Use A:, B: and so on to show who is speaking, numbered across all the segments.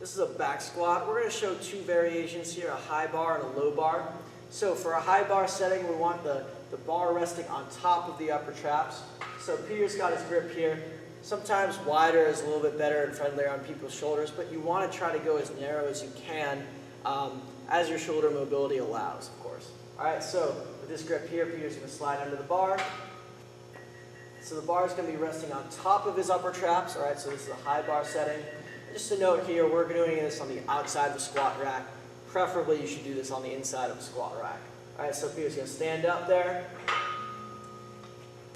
A: This is a back squat. We're going to show two variations here, a high bar and a low bar. So for a high bar setting, we want the bar resting on top of the upper traps. So Peter's got his grip here. Sometimes wider is a little bit better and friendlier on people's shoulders, but you want to try to go as narrow as you can as your shoulder mobility allows, of course. All right, so with this grip here, Peter's going to slide under the bar. So the bar is going to be resting on top of his upper traps. All right, so this is a high bar setting. Just a note here, we're doing this on the outside of the squat rack. Preferably, you should do this on the inside of the squat rack. All right, so Peter's going to stand up there.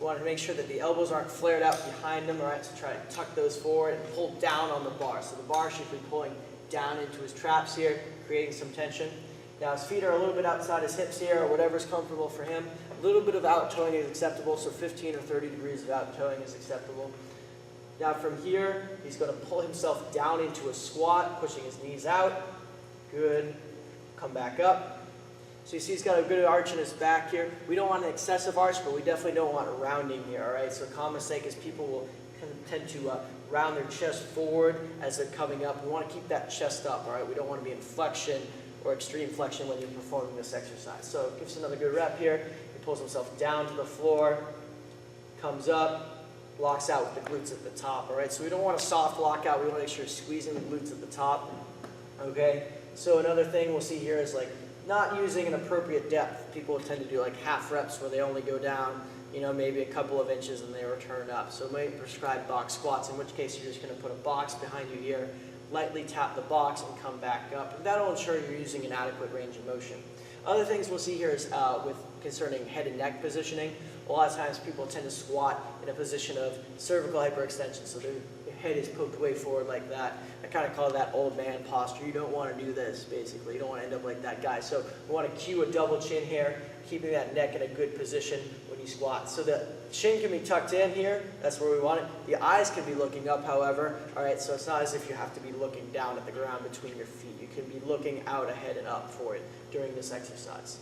A: We want to make sure that the elbows aren't flared out behind him. All right, so try to tuck those forward and pull down on the bar. So the bar should be pulling down into his traps here, creating some tension. Now his feet are a little bit outside his hips here, or whatever's comfortable for him. A little bit of out-toeing is acceptable, so 15 or 30 degrees of out-toeing is acceptable. Now from here, he's going to pull himself down into a squat, pushing his knees out. Good. Come back up. So you see he's got a good arch in his back here. We don't want an excessive arch, but we definitely don't want a rounding here, all right? So common mistake is people will tend to round their chest forward as they're coming up. We want to keep that chest up, all right? We don't want to be in flexion or extreme flexion when you're performing this exercise. So give us another good rep here. He pulls himself down to the floor, comes up, locks out with the glutes at the top, all right? So we don't want a soft lockout. We want to make sure you're squeezing the glutes at the top, okay? So another thing we'll see here is like not using an appropriate depth. People tend to do like half reps where they only go down, you know, maybe a couple of inches and they return up. So maybe prescribe box squats, in which case you're just going to put a box behind you here, lightly tap the box and come back up. And that'll ensure you're using an adequate range of motion. Other things we'll see here is concerning head and neck positioning. A lot of times people tend to squat in a position of cervical hyperextension, so their head is poked way forward like that. I kind of call that old man posture. You don't want to do this, basically. You don't want to end up like that guy. So we want to cue a double chin here, keeping that neck in a good position when you squat. So the chin can be tucked in here. That's where we want it. The eyes can be looking up, however. All right, so it's not as if you have to be looking down at the ground between your feet. You can be looking out ahead and up for it during this exercise.